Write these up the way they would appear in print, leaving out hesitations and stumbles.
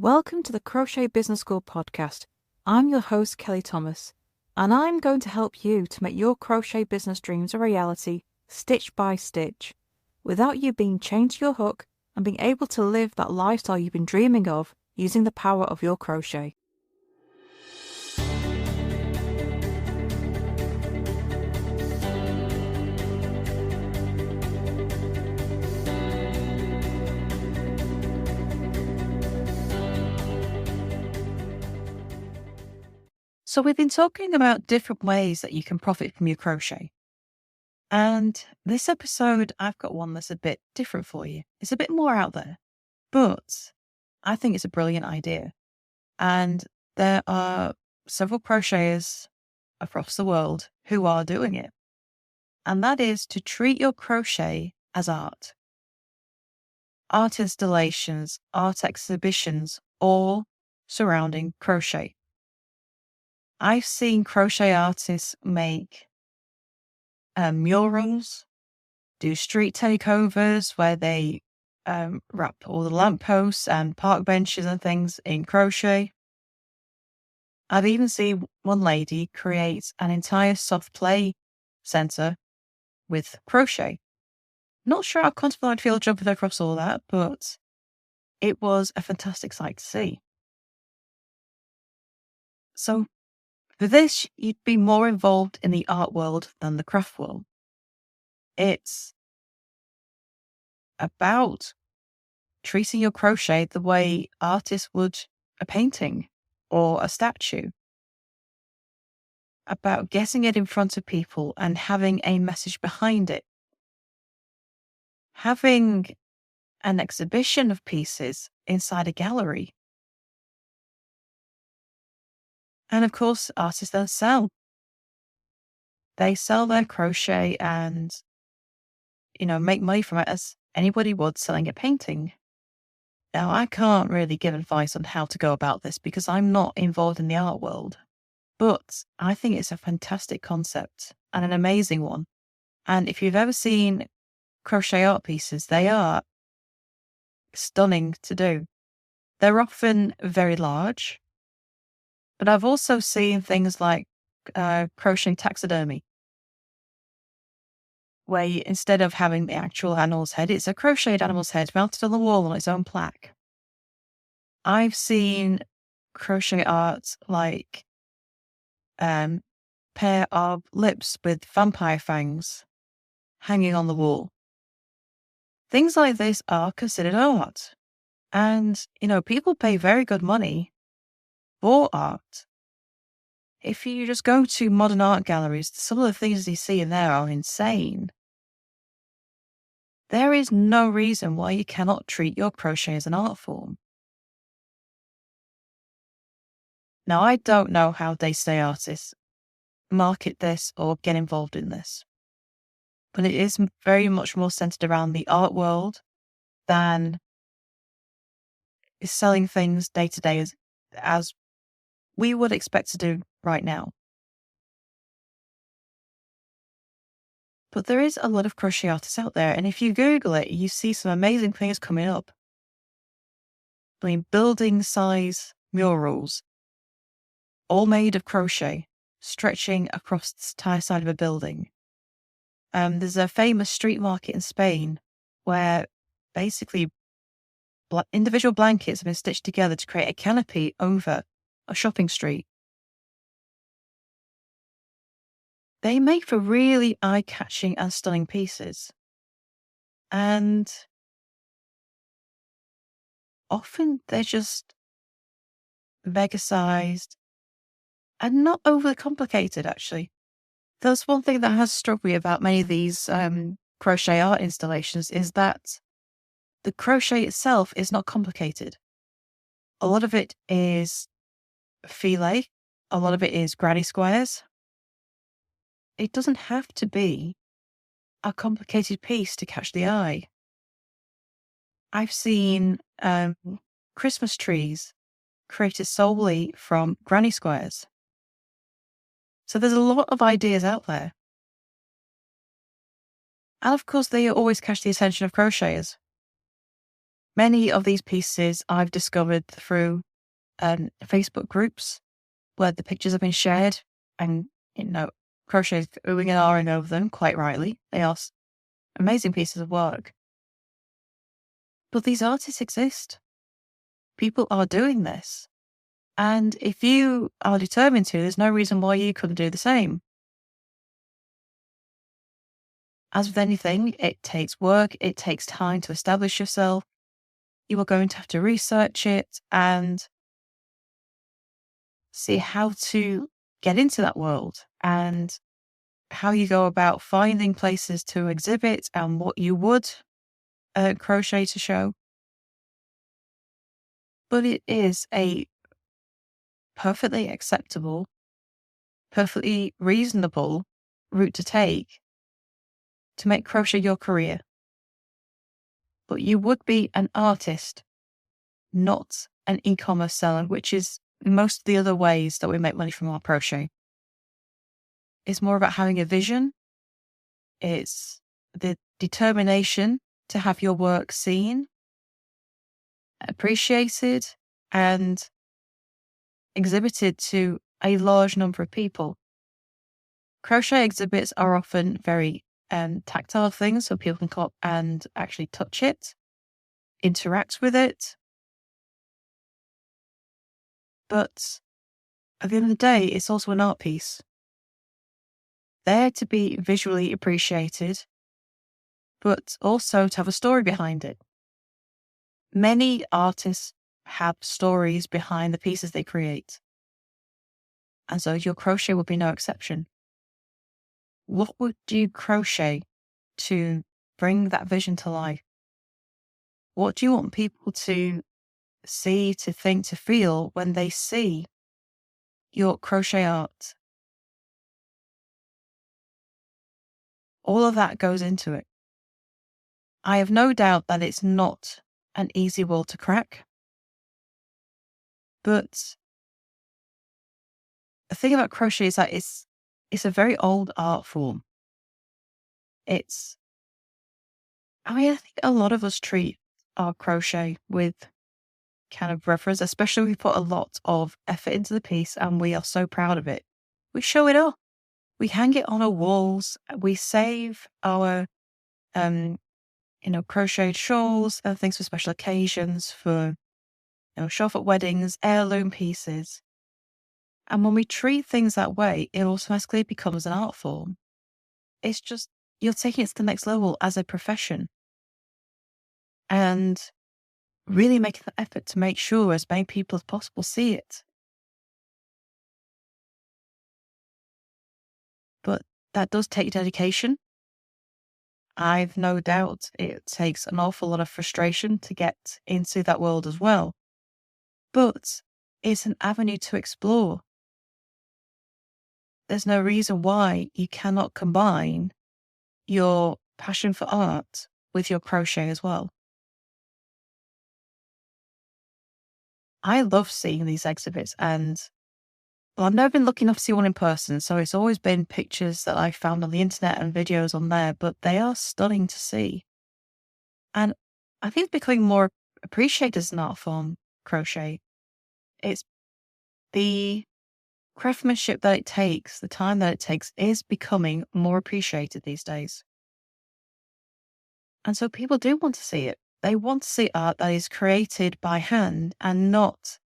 Welcome to the Crochet Business School podcast. I'm your host, Kelly Thomas, and I'm going to help you to make your crochet business dreams a reality, stitch by stitch, without you being chained to your hook and being able to live that lifestyle you've been dreaming of using the power of your crochet. So we've been talking about different ways that you can profit from your crochet. And this episode, I've got one that's a bit different for you. It's a bit more out there, but I think it's a brilliant idea. And there are several crocheters across the world who are doing it. And that is to treat your crochet as art. Art installations, art exhibitions, all surrounding crochet. I've seen crochet artists make murals, do street takeovers where they wrap all the lampposts and park benches and things in crochet. I've even seen one lady create an entire soft play centre with crochet. Not sure how comfortable I'd feel jumping across all that, but it was a fantastic sight to see. So for this, you'd be more involved in the art world than the craft world. It's about treating your crochet the way artists would a painting or a statue. About getting it in front of people and having a message behind it. Having an exhibition of pieces inside a gallery. And of course, artists then sell. They sell their crochet and, make money from it as anybody would selling a painting. Now, I can't really give advice on how to go about this because I'm not involved in the art world, but I think it's a fantastic concept and an amazing one. And if you've ever seen crochet art pieces, they are stunning to do. They're often very large, but I've also seen things like crochet taxidermy, where instead of having the actual animal's head, it's a crocheted animal's head mounted on the wall on its own plaque. I've seen crochet art like pair of lips with vampire fangs hanging on the wall. Things like this are considered art. And, people pay very good money for art. If you just go to modern art galleries, some of the things you see in there are insane. There is no reason why you cannot treat your crochet as an art form. Now, I don't know how day-to-day artists market this or get involved in this, but it is very much more centered around the art world than is selling things day to day as we would expect to do right now. But there is a lot of crochet artists out there, and if you Google it, you see some amazing things coming up. I mean, building size murals, all made of crochet, stretching across the entire side of a building. There's a famous street market in Spain where basically individual blankets have been stitched together to create a canopy over a shopping street. They make for really eye-catching and stunning pieces. And often they're just mega-sized and not overly complicated, actually. That's one thing that has struck me about many of these crochet art installations is that the crochet itself is not complicated. A lot of it is filet. A lot of it is granny squares. It doesn't have to be a complicated piece to catch the eye. I've seen Christmas trees created solely from granny squares. So there's a lot of ideas out there. And of course, they always catch the attention of crocheters. Many of these pieces I've discovered through Facebook groups where the pictures have been shared, and, you know, crochet is oohing and ahhing over them, quite rightly. They are amazing pieces of work. But these artists exist. People are doing this. And if you are determined to, there's no reason why you couldn't do the same. As with anything, it takes work, it takes time to establish yourself. You are going to have to research it and see how to get into that world and how you go about finding places to exhibit and what you would crochet to show. But it is a perfectly acceptable, perfectly reasonable route to take to make crochet your career. But you would be an artist, not an e-commerce seller, which is most of the other ways that we make money from our crochet. It's more about having a vision. It's the determination to have your work seen, appreciated, and exhibited to a large number of people. Crochet exhibits are often very tactile things, so people can come up and actually touch it, interact with it. But at the end of the day, it's also an art piece. There to be visually appreciated, but also to have a story behind it. Many artists have stories behind the pieces they create. And so your crochet would be no exception. What would you crochet to bring that vision to life? What do you want people to see, to think, to feel when they see your crochet art? All of that goes into it. I have no doubt that it's not an easy wall to crack. But the thing about crochet is that it's a very old art form. I think a lot of us treat our crochet with kind of reverence, especially if we put a lot of effort into the piece and we are so proud of it. We show it off. We hang it on our walls. We save our, crocheted shawls and things for special occasions, for, show off at weddings, heirloom pieces. And when we treat things that way, it automatically becomes an art form. It's just, you're taking it to the next level as a profession. And really making the effort to make sure as many people as possible see it. But that does take dedication. I've no doubt it takes an awful lot of frustration to get into that world as well. But it's an avenue to explore. There's no reason why you cannot combine your passion for art with your crochet as well. I love seeing these exhibits, and I've never been lucky enough to see one in person, so it's always been pictures that I found on the internet and videos on there, but they are stunning to see. And I think it's becoming more appreciated as an art form, crochet. It's the craftsmanship that it takes, the time that it takes, is becoming more appreciated these days. And so people do want to see it. They want to see art that is created by hand and not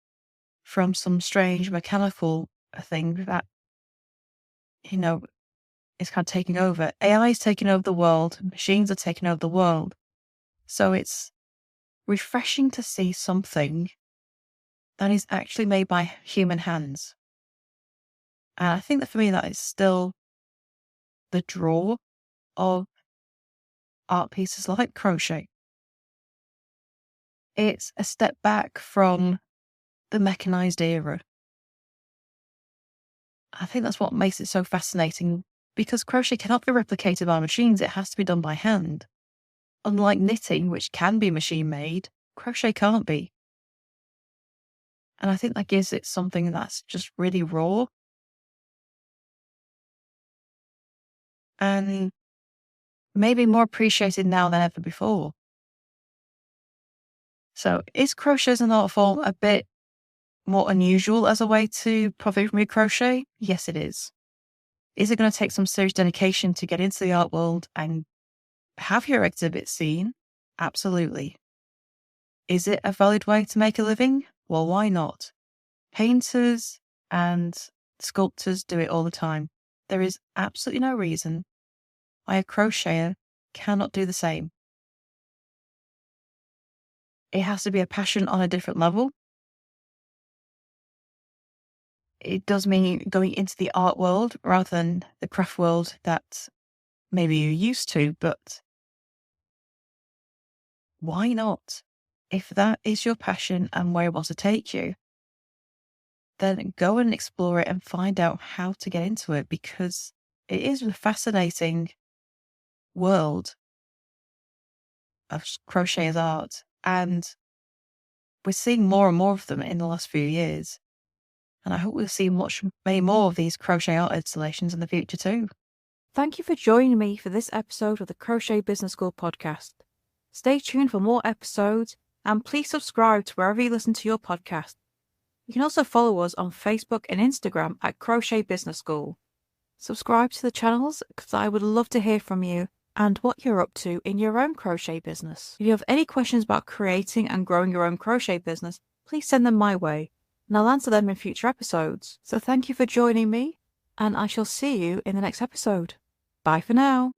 from some strange mechanical thing that, is kind of taking over. AI is taking over the world. Machines are taking over the world. So it's refreshing to see something that is actually made by human hands. And I think that for me, that is still the draw of art pieces like crochet. It's a step back from the mechanized era. I think that's what makes it so fascinating, because crochet cannot be replicated by machines. It has to be done by hand. Unlike knitting, which can be machine made, crochet can't be. And I think that gives it something that's just really raw and maybe more appreciated now than ever before. So is crochet as an art form a bit more unusual as a way to profit from your crochet? Yes, it is. Is it going to take some serious dedication to get into the art world and have your exhibit seen? Absolutely. Is it a valid way to make a living? Well, why not? Painters and sculptors do it all the time. There is absolutely no reason why a crocheter cannot do the same. It has to be a passion on a different level. It does mean going into the art world rather than the craft world that maybe you're used to, but why not? If that is your passion and where it wants to take you, then go and explore it and find out how to get into it, because it is a fascinating world of crochet as art. And we're seeing more and more of them in the last few years. And I hope we'll see many more of these crochet art installations in the future too. Thank you for joining me for this episode of the Crochet Business School podcast. Stay tuned for more episodes and please subscribe to wherever you listen to your podcast. You can also follow us on Facebook and Instagram at Crochet Business School. Subscribe to the channels because I would love to hear from you and what you're up to in your own crochet business. If you have any questions about creating and growing your own crochet business, please send them my way and I'll answer them in future episodes. So thank you for joining me and I shall see you in the next episode. Bye for now.